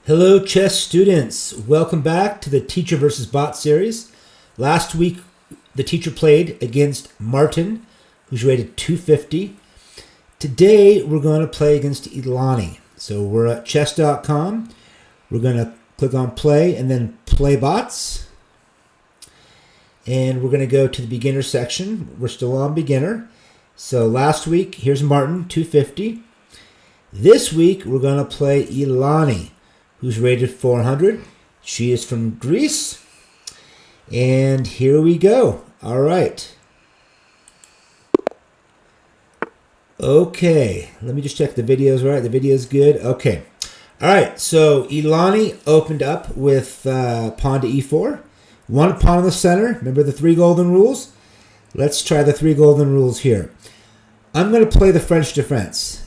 Hello chess students, welcome back to the Teacher versus Bot series. Last week the teacher played against Martin, who's rated 250. Today we're going to play against Elani. So we're at chess.com. We're going to click on play and then play bots. And we're going to go to the beginner section. We're still on beginner. So last week, here's Martin, 250. This week we're going to play Elani, who's rated 400. She is from Greece. And here we go. All right. Okay, let me just check the video's right. The video's good. Okay. All right, so Elani opened up with pawn to e4. One pawn in the center. Remember the three golden rules? Let's try the three golden rules here. I'm going to play the French defense,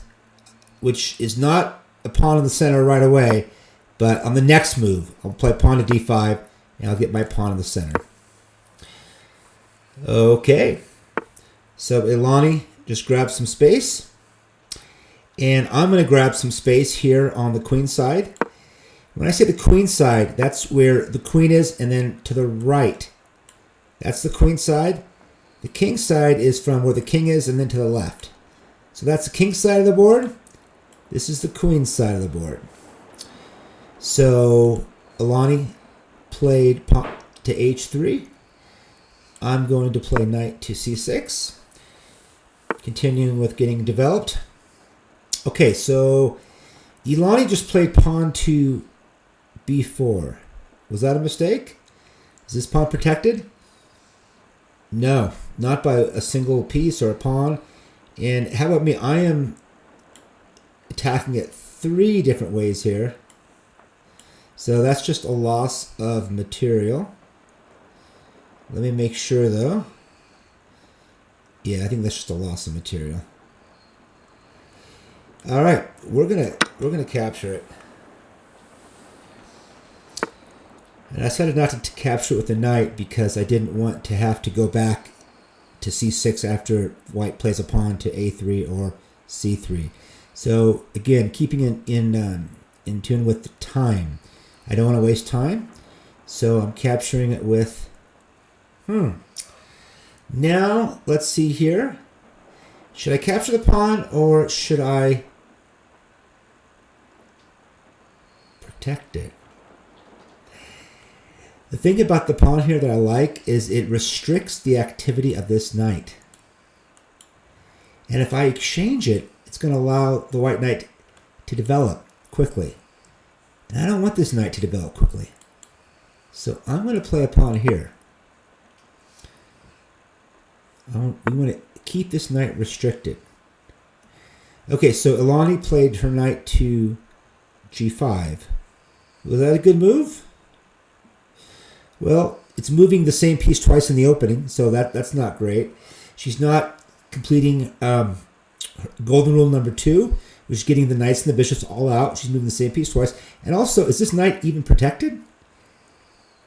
which is not a pawn in the center right away. But on the next move, I'll play pawn to d5, and I'll get my pawn in the center. Okay. So Elani just grabs some space. And I'm going to grab some space here on the queen side. When I say the queen side, that's where the queen is, and then to the right. That's the queen side. The king side is from where the king is, and then to the left. So that's the king side of the board. This is the queen side of the board. So Elani played pawn to h3. I'm going to play knight to c6. Continuing with getting developed. Okay, so Elani just played pawn to b4. Was that a mistake? Is this pawn protected? No, not by a single piece or a pawn. And how about me? I am attacking it three different ways here. So that's just a loss of material. Let me make sure though. Yeah, I think that's just a loss of material. All right, we're gonna capture it. And I decided not to capture it with the knight because I didn't want to have to go back to c6 after white plays a pawn to a3 or c3. So again, keeping in tune with the time. I don't want to waste time, so I'm capturing it with, Now, let's see here. Should I capture the pawn or should I protect it? The thing about the pawn here that I like is it restricts the activity of this knight. And if I exchange it, it's going to allow the white knight to develop quickly. And I don't want this knight to develop quickly. So I'm going to play a pawn here. We want to keep this knight restricted. Okay, so Elani played her knight to g5. Was that a good move? Well, it's moving the same piece twice in the opening, so that's not great. She's not completing golden rule number 2, which is getting the knights and the bishops all out. She's moving the same piece twice. And also, is this knight even protected?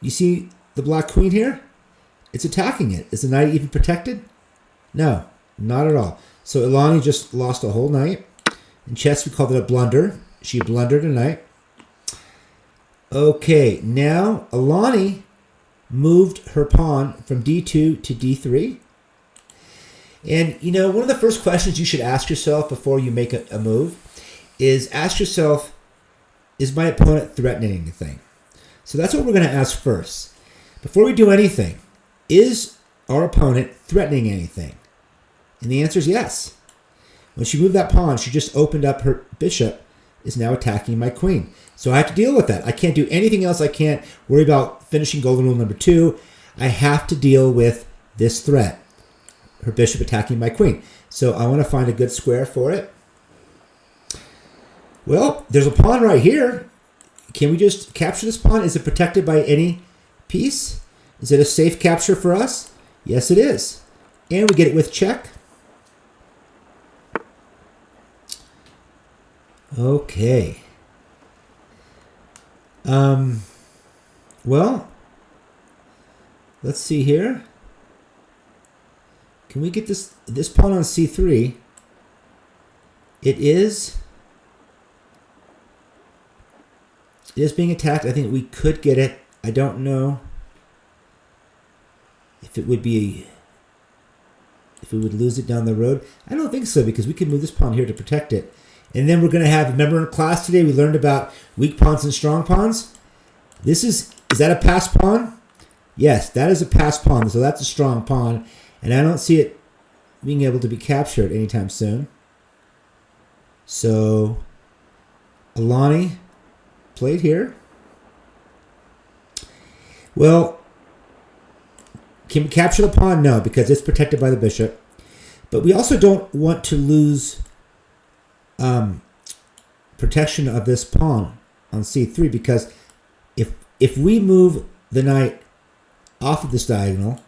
You see the black queen here? It's attacking it. Is the knight even protected? No, not at all. So Elani just lost a whole knight. In chess, we call it a blunder. She blundered a knight. Okay, now Elani moved her pawn from d2 to d3. And, you know, one of the first questions you should ask yourself before you make a move is ask yourself, is my opponent threatening anything? So that's what we're going to ask first. Before we do anything, is our opponent threatening anything? And the answer is yes. When she moved that pawn, she just opened up her bishop, is now attacking my queen. So I have to deal with that. I can't do anything else. I can't worry about finishing golden rule number 2. I have to deal with this threat. Her bishop attacking my queen. So I want to find a good square for it. Well, there's a pawn right here. Can we just capture this pawn? Is it protected by any piece? Is it a safe capture for us? Yes, it is. And we get it with check. Okay. Well, let's see here. Can we get this pawn on c3? It is It is being attacked. I think we could get it. I don't know if it would be... if we would lose it down the road. I don't think so, because we can move this pawn here to protect it. And then we're going to have... remember in class today we learned about weak pawns and strong pawns? This is that a pass pawn? Yes, that is a pass pawn. So that's a strong pawn. And I don't see it being able to be captured anytime soon. So Elani played here. Well, can we capture the pawn? No, because it's protected by the bishop. But we also don't want to lose protection of this pawn on c3, because if we move the knight off of this diagonal,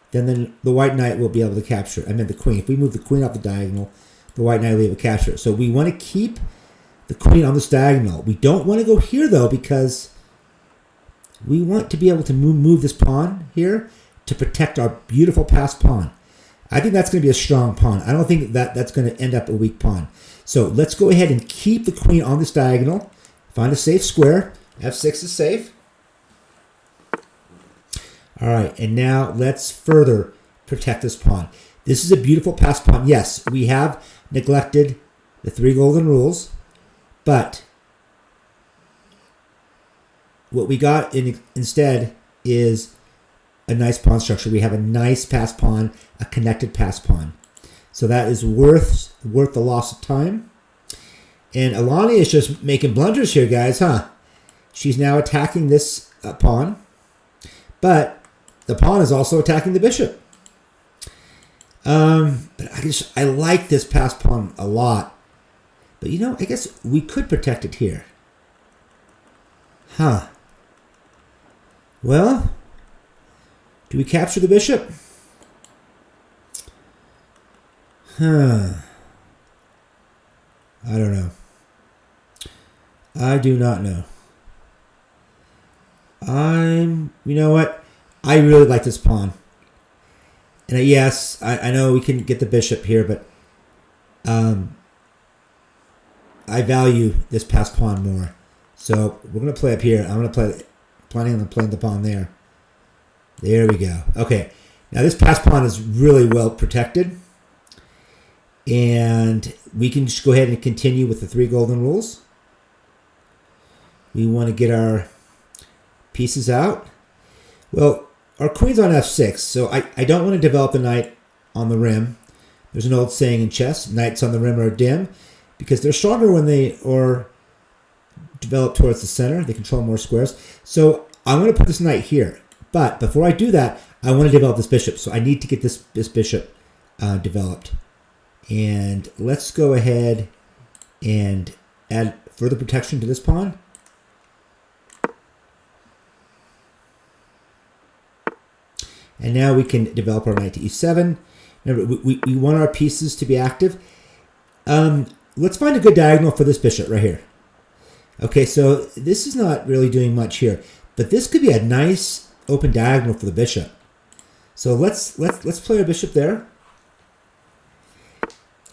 then the white knight will be able to capture it. I mean the queen. If we move the queen off the diagonal, the white knight will be able to capture it. So we want to keep the queen on this diagonal. We don't want to go here, though, because we want to be able to move this pawn here to protect our beautiful passed pawn. I think that's going to be a strong pawn. I don't think that's going to end up a weak pawn. So let's go ahead and keep the queen on this diagonal. Find a safe square. f6 is safe. All right, and now let's further protect this pawn. This is a beautiful passed pawn. Yes, we have neglected the 3 golden rules, but what we got instead is a nice pawn structure. We have a nice passed pawn, a connected passed pawn. So that is worth the loss of time. And Elani is just making blunders here, guys, huh? She's now attacking this pawn, but the pawn is also attacking the bishop. But I like this passed pawn a lot. But you know, I guess we could protect it here. Huh. Well, do we capture the bishop? Huh. I don't know. I do not know. You know what? I really like this pawn. And yes, I know we can get the bishop here, but I value this passed pawn more. So we're going to play up here. I'm going to planning on playing the pawn there. There we go. Okay. Now this passed pawn is really well protected. And we can just go ahead and continue with the 3 golden rules. We want to get our pieces out. Well, our queen's on f6, so I don't want to develop the knight on the rim. There's an old saying in chess, knights on the rim are dim, because they're stronger when they are developed towards the center. They control more squares. So I'm going to put this knight here. But before I do that, I want to develop this bishop. So I need to get this bishop developed. And let's go ahead and add further protection to this pawn. And now we can develop our knight to e7. Remember, we want our pieces to be active. Let's find a good diagonal for this bishop right here. Okay, so this is not really doing much here, but this could be a nice open diagonal for the bishop. So let's play our bishop there.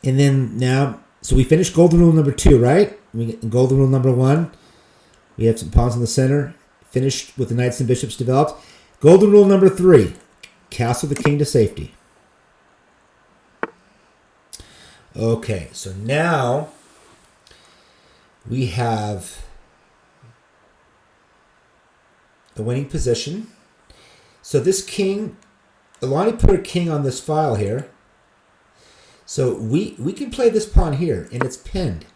And then now, so we finished golden rule number 2, right? We get golden rule number 1. We have some pawns in the center. Finished with the knights and bishops developed. Golden rule number 3. Castle the king to safety. Okay, so now we have a winning position. So this king, Elani put her king on this file here. So we can play this pawn here, and it's pinned.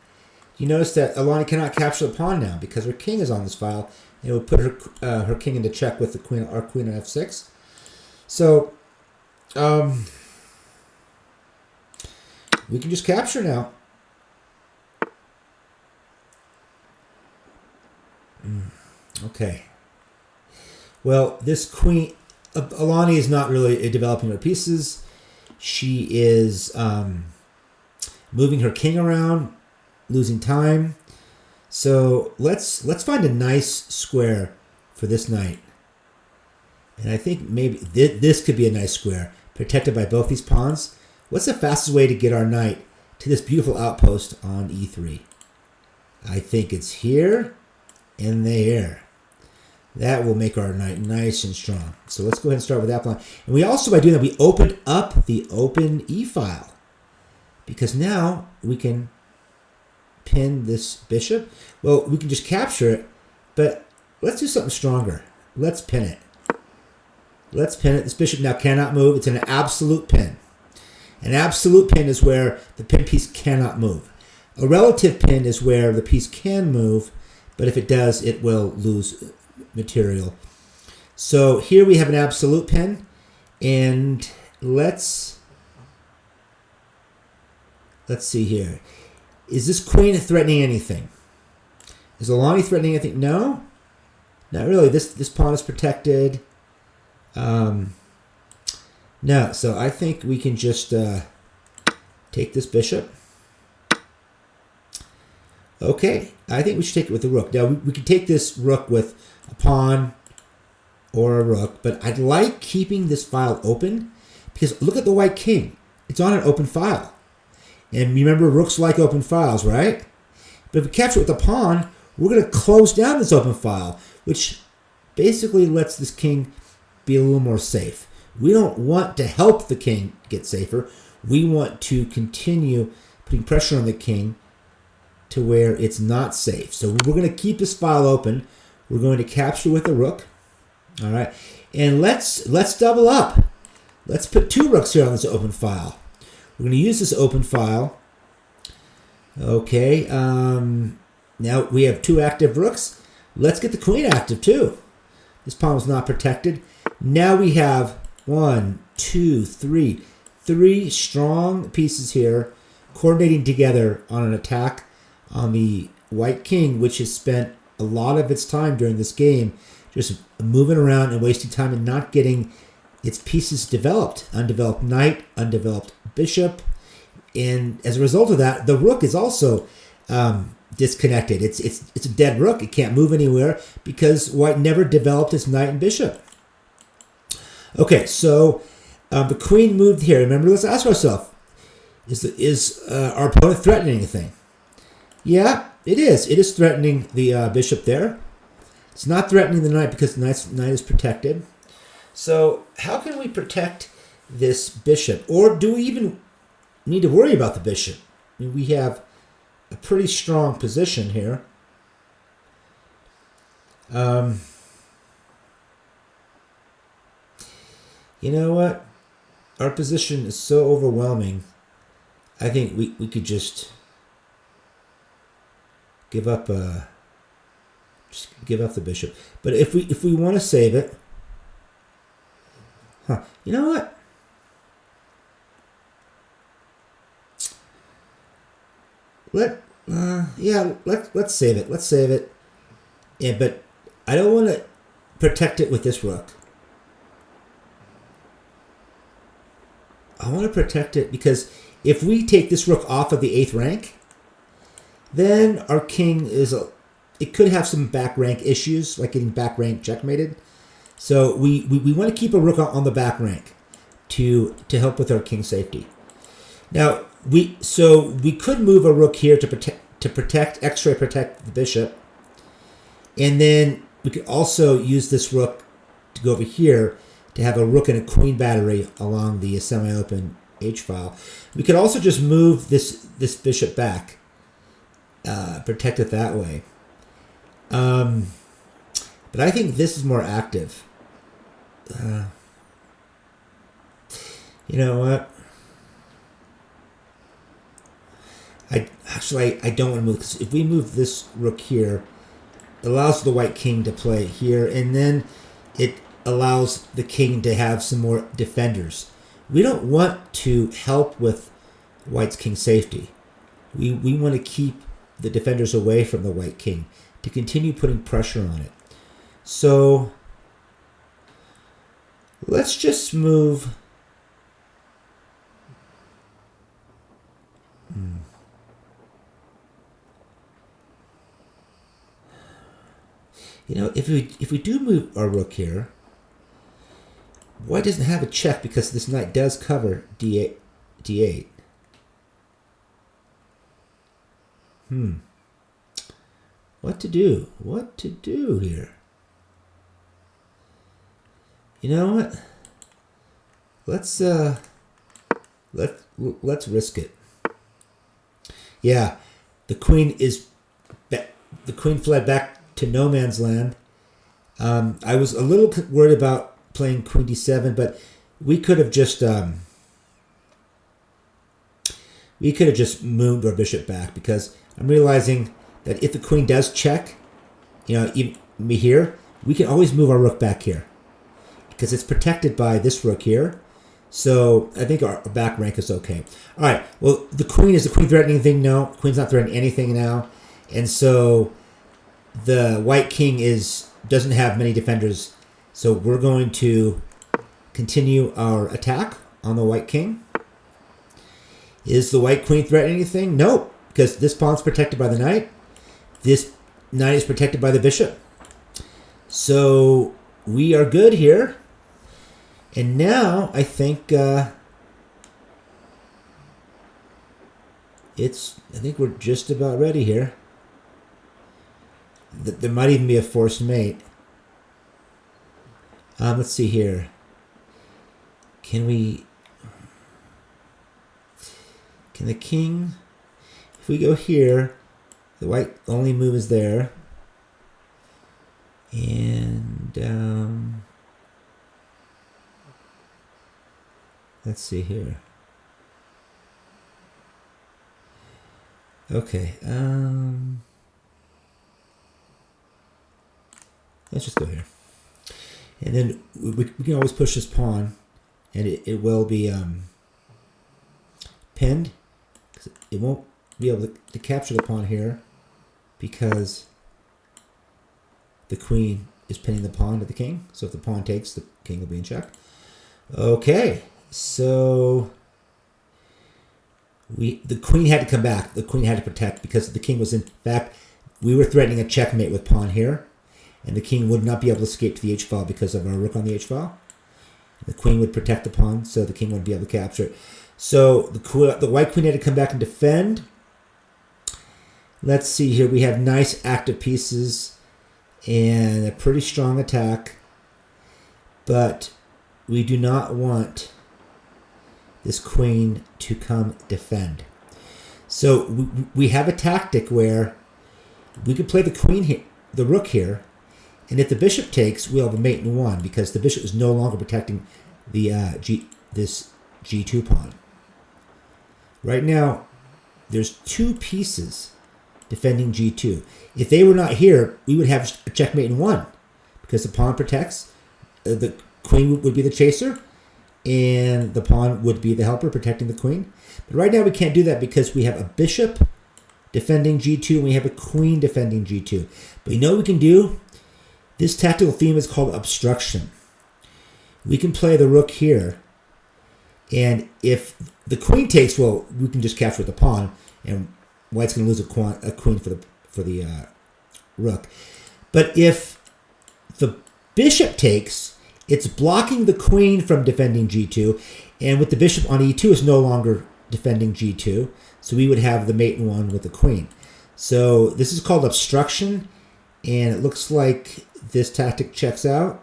You notice that Elani cannot capture the pawn now because her king is on this file, and it would put her king into check with the queen, our queen on f6. So we can just capture now. Okay. Well, this queen, Elani is not really developing her pieces. She is moving her king around, losing time. So let's find a nice square for this knight. And I think maybe this could be a nice square, protected by both these pawns. What's the fastest way to get our knight to this beautiful outpost on e3? I think it's here. And there. That will make our knight nice and strong. So let's go ahead and start with that plan. And we also, by doing that, we opened up the open E file. Because now we can pin this bishop. Well, we can just capture it, but let's do something stronger. Let's pin it. Let's pin it. This bishop now cannot move. It's an absolute pin. An absolute pin is where the pin piece cannot move. A relative pin is where the piece can move, but if it does, it will lose material. So here we have an absolute pin, and let's see here. Is this queen threatening anything? Is Elani threatening anything? No, not really. This pawn is protected. No, so I think we can just take this bishop. Okay, I think we should take it with the rook. Now, we can take this rook with a pawn or a rook, but I'd like keeping this file open because look at the white king. It's on an open file. And remember, rooks like open files, right? But if we capture it with a pawn, we're going to close down this open file, which basically lets this king be a little more safe. We don't want to help the king get safer. We want to continue putting pressure on the king to where it's not safe. So we're going to keep this file open. We're going to capture with a rook. All right. And let's double up. Let's put two rooks here on this open file. We're going to use this open file. Okay. Now we have two active rooks. Let's get the queen active too. This pawn was not protected. Now we have 1, 2, 3. 3 strong pieces here coordinating together on an attack on the white king, which has spent a lot of its time during this game just moving around and wasting time and not getting its pieces developed. Undeveloped knight, undeveloped bishop. And as a result of that, the rook is also disconnected. It's a dead rook. It can't move anywhere because white never developed its knight and bishop. Okay, so the queen moved here. Remember, let's ask ourselves, is our opponent threatening anything? Yeah, it is. It is threatening the bishop there. It's not threatening the knight because the knight is protected. So how can we protect this bishop? Or do we even need to worry about the bishop? I mean, we have a pretty strong position here. You know what? Our position is so overwhelming. I think we could just give up the bishop. But if we want to save it, you know what? Let's save it. Let's save it. Yeah, but I don't want to protect it with this rook. I want to protect it because if we take this rook off of the 8th rank, then our king it could have some back rank issues, like getting back rank checkmated. So we want to keep a rook on the back rank to help with our king safety. Now we could move a rook here to protect X-ray protect the bishop, and then we could also use this rook to go over here to have a rook and a queen battery along the semi-open H file. We could also just move this bishop back, protect it that way. But I think this is more active. You know what? I don't want to move, because if we move this rook here, it allows the white king to play here, and then it allows the king to have some more defenders. We don't want to help with white's king safety. We want to keep the defenders away from the white king to continue putting pressure on it. So let's just move. You know, if we do move our rook here, white doesn't have a check because this knight does cover d8. What to do? What to do here? You know what? Let's risk it. Yeah, the queen fled back to no man's land. I was a little worried about playing queen d7, but we could have just moved our bishop back, because I'm realizing that if the queen does check, even me here, we can always move our rook back here, because it's protected by this rook here. So I think our back rank is okay. All right. Well, is the queen threatening anything? No, queen's not threatening anything now, and so the white king doesn't have many defenders. So we're going to continue our attack on the white king. Is the white queen threatening anything? Nope, because this pawn's protected by the knight. This knight is protected by the bishop. So we are good here. And now I think I think we're just about ready here. There might even be a forced mate. Let's see here. Can the king, if we go here, the white only move is there. And let's see here. Okay. Let's just go here. And then we can always push this pawn, and it will be pinned. It won't be able to capture the pawn here, because the queen is pinning the pawn to the king. So if the pawn takes, the king will be in check. Okay. So the queen had to come back. The queen had to protect, because the king was, in fact, we were threatening a checkmate with pawn here, and the king would not be able to escape to the h file because of our rook on the h file. The queen would protect the pawn, so the king wouldn't be able to capture it. So the white queen had to come back and defend. Let's see here. We have nice active pieces and a pretty strong attack, but we do not want this queen to come defend. So we have a tactic where we could play the queen here, the rook here, and if the bishop takes, we'll have a mate in one, because the bishop is no longer protecting the this g2 pawn. Right now, there's two pieces defending g2. If they were not here, we would have a checkmate in one, because the pawn protects. The queen would be the chaser, and the pawn would be the helper protecting the queen. But right now we can't do that, because we have a bishop defending g2 and we have a queen defending g2. But you know what we can do? This tactical theme is called obstruction. We can play the rook here, and if the queen takes, well, we can just capture the pawn, and white's going to lose a queen for the rook. But if the bishop takes, it's blocking the queen from defending g2, and with the bishop on e2 is no longer defending g2, so we would have the mate in one with the queen. So this is called obstruction, and it looks like this tactic checks out.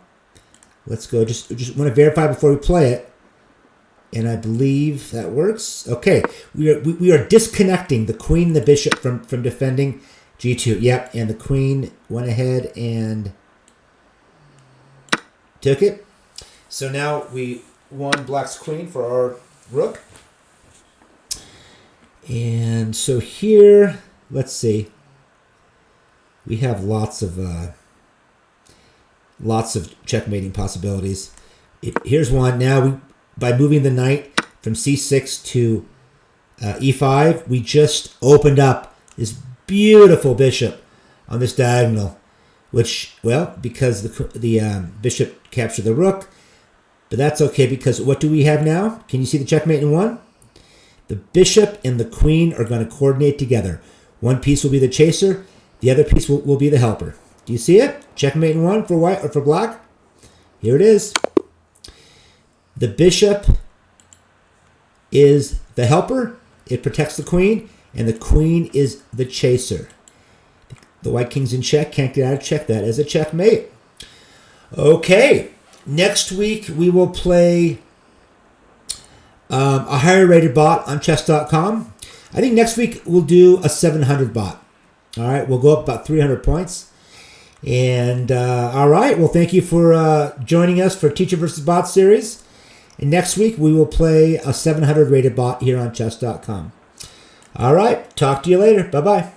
Let's go. Just want to verify before we play it, and I believe that works. Okay, we are disconnecting the queen and the bishop from defending g2. Yep, and the queen went ahead and took it. So now we won black's queen for our rook. And so here, let's see. We have lots of checkmating possibilities. Here's one. Now, by moving the knight from c6 to e5, we just opened up this beautiful bishop on this diagonal, which, well, because the bishop captured the rook, but that's okay, because what do we have now? Can you see the checkmate in one? The bishop and the queen are going to coordinate together. One piece will be the chaser, the other piece will be the helper. Do you see it? Checkmate in one for white or for black. Here it is. The bishop is the helper. It protects the queen, and the queen is the chaser. The white king's in check. Can't get out of check. That is a checkmate. Okay. Next week, we will play a higher rated bot on chess.com. I think next week we'll do a 700 bot. All right. We'll go up about 300 points. And all right. Well, thank you for joining us for Teacher vs. Bot series. And next week, we will play a 700 rated bot here on chess.com. All right. Talk to you later. Bye-bye.